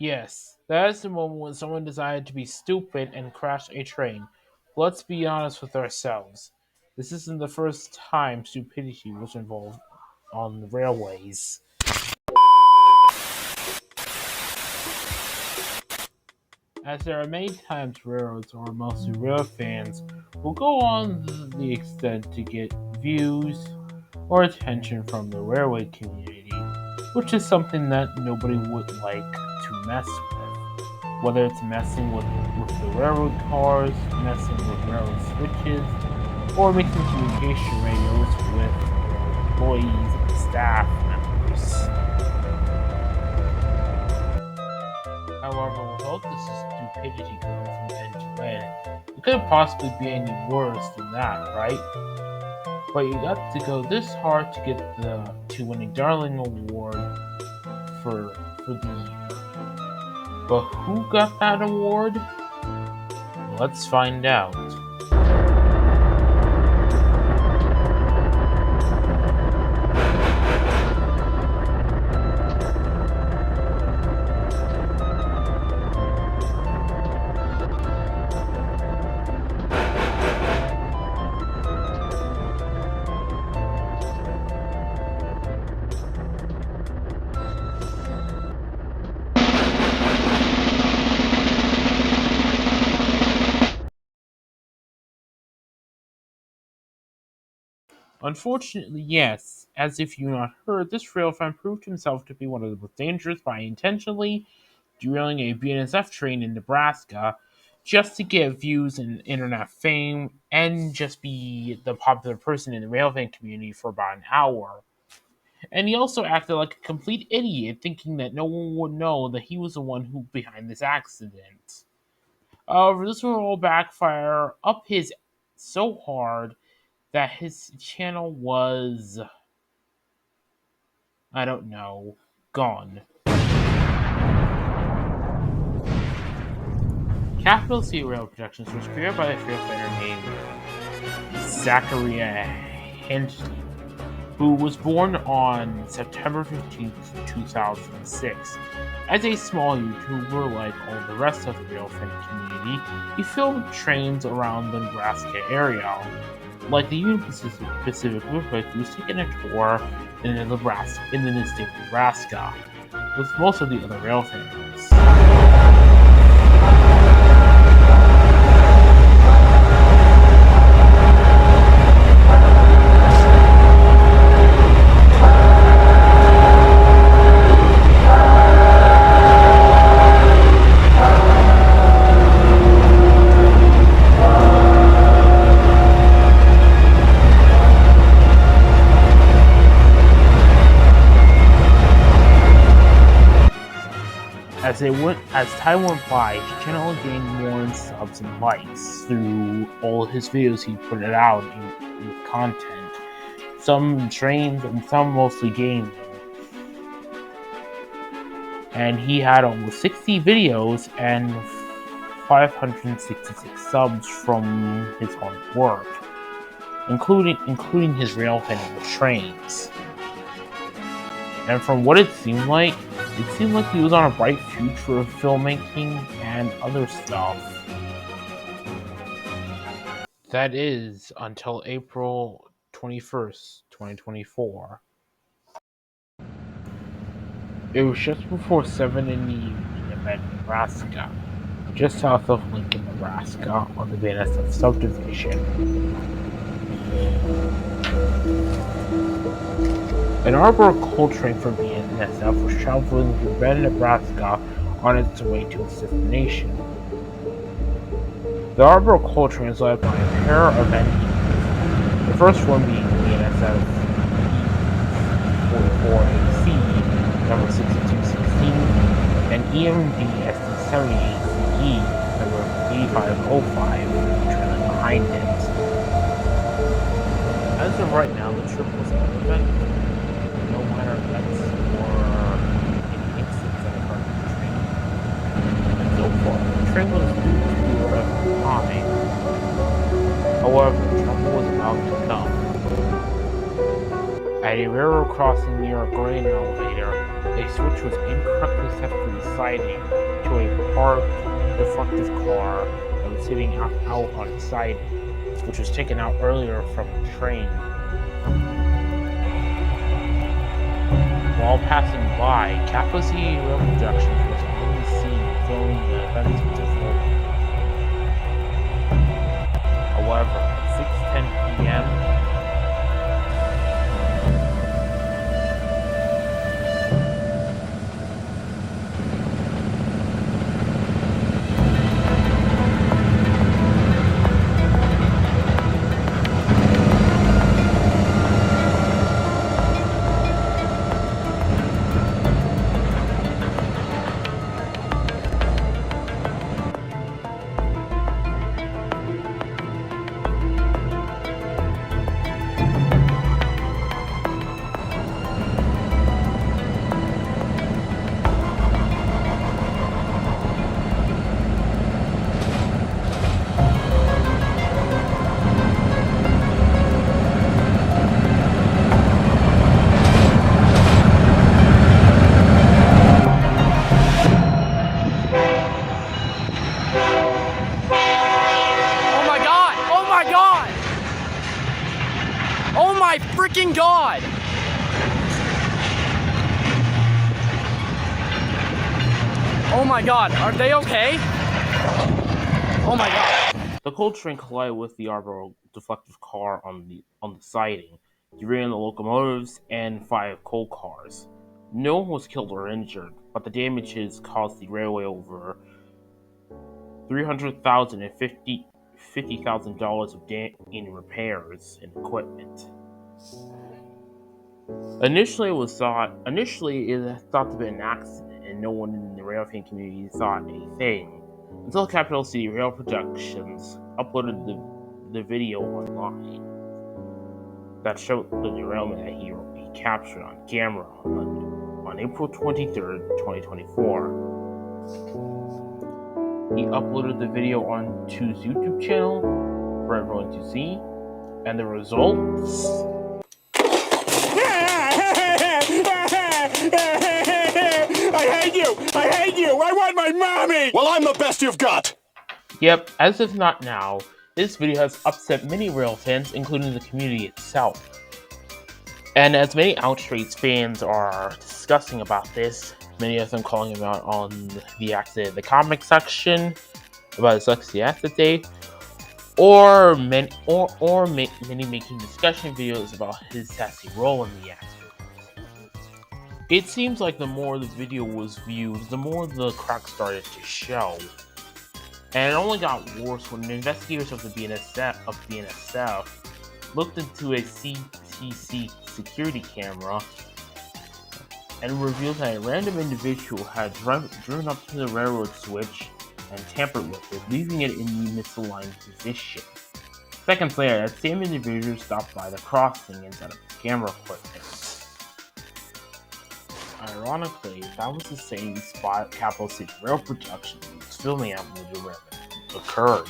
Yes, that is the moment when someone decided to be stupid and crash a train. Let's be honest with ourselves. This isn't the first time stupidity was involved on the railways. As there are many times railroads, or mostly rail fans, will go on the extent to get views or attention from the railway community, which is something that nobody would like to mess with. Whether it's messing with the railroad cars, messing with railroad switches, or making communication radios with employees and staff members. However, with all this stupidity going from end to end, it couldn't possibly be any worse than that, right? But you got to go this hard to get to win a Darling Award for the year. But who got that award? Let's find out. Unfortunately, yes. As if you not heard, this railfan proved himself to be one of the most dangerous by intentionally derailing a BNSF train in Nebraska just to get views and internet fame and just be the popular person in the railfan community for about an hour. And he also acted like a complete idiot, thinking that no one would know that he was the one who behind this accident. However, this will all backfire up his so hard that his channel was, I don't know, gone. Capital C Rail Productions was created by a firefighter named Zachariah Hensley, who was born on September 15th, 2006. As a small YouTuber like all the rest of the railfan community, he filmed trains around the Nebraska area. Like the Union Pacific Railway, he was taking a tour in the state of Nebraska, with most of the other railfans. As time went by, his channel gained more subs and likes through all his videos he put it out in content. Some trains and some mostly gaming. And he had almost 60 videos and 566 subs from his hard work, including his railfan with trains. And from what it seemed like he was on a bright future of filmmaking and other stuff. That is until April 21st, 2024. It was just before 7 in the evening in Lincoln, Nebraska, just south of Lincoln, Nebraska, on the BNSF subdivision. An arbor coal train from BNSF was traveling through Bend, Nebraska on its way to its destination. The arbor coal train is led by a pair of engines, the first one being BNSF 44AC number 6216 and EMD SD78CE number 8505 trailing behind it. As of right now, the trip was uneventful. No minor events or any incidents that occurred on the train. And so far, the train was due to arrive on time. However, trouble was about to come. At a railroad crossing near a grain elevator, a switch was incorrectly set for the siding to a parked deflective car that was sitting out on its siding, which was taken out earlier from the train. While passing by, Capital City Rail Productions was on the scene filming the events with their phone. However, at 6:10 p.m., freaking God! Oh my God, are they okay? Oh my God. the coal train collided with the arbor deflective car on the siding, derailing the locomotives and 5 coal cars. No one was killed or injured, but the damages cost the railway over $300,000 and $50,000 in repairs and equipment. Initially, it was thought to be an accident, and no one in the Railfan community thought anything, until Capital City Rail Productions uploaded the video online that showed the derailment that he captured on camera on April 23rd, 2024. He uploaded the video onto his YouTube channel for everyone to see, and the results... I hate you! I want my mommy! Well, I'm the best you've got! Yep, as if not now, this video has upset many rail fans, including the community itself. And as many Outrace fans are discussing about this, many of them calling him out on the accident in the comment section, about his sexy accident day, or many making discussion videos about his sassy role in the accident. It seems like the more the video was viewed, the more the cracks started to show. And it only got worse when investigators of the BNSF looked into a CCTV security camera and revealed that a random individual had driven up to the railroad switch and tampered with it, leaving it in the misaligned position. Seconds later, that same individual stopped by the crossing and set up his camera equipment. Ironically, that was the same spot Capital City Rail Productions was filming at when the derailment occurred.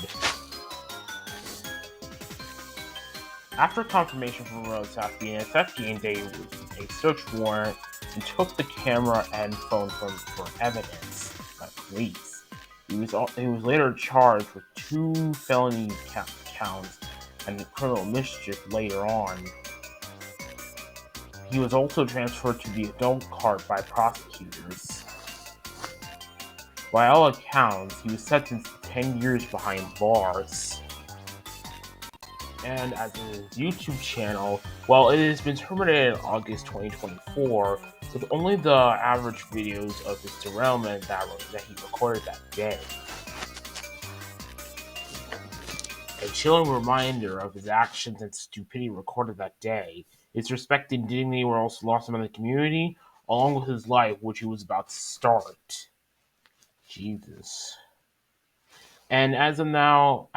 After confirmation from Railroad Staff, the BNSF gained a search warrant and took the camera and phone for evidence by police. He was later charged with 2 felony counts and criminal mischief later on. He was also transferred to the adult court by prosecutors. By all accounts, he was sentenced to 10 years behind bars. And as his YouTube channel, well, it has been terminated in August 2024, with only the average videos of his derailment that he recorded that day. A chilling reminder of his actions and stupidity recorded that day. His respect and dignity were also lost by the community, along with his life, which he was about to start. Jesus. And as I'm now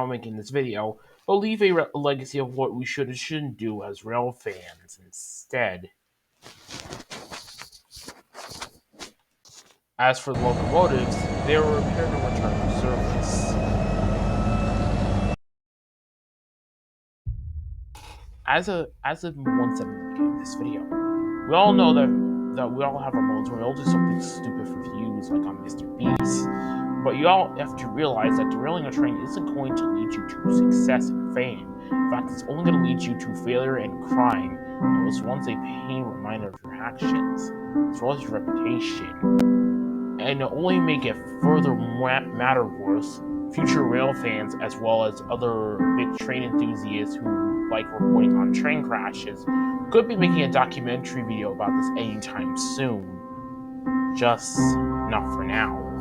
making this video, I'll leave a legacy of what we should and shouldn't do as rail fans instead. As for the locomotives, they were repaired and returned to service. As of 1/7 this this video. We all know that we all have our moments where we all do something stupid for views, like on Mr. Beast. But you all have to realize that derailing a train isn't going to lead you to success and fame. In fact, it's only going to lead you to failure and crime. It was once a pain reminder of your actions, as well as your reputation. And to only make it further matter worse, future rail fans, as well as other big train enthusiasts who like reporting on train crashes, could be making a documentary video about this anytime soon. Just not for now.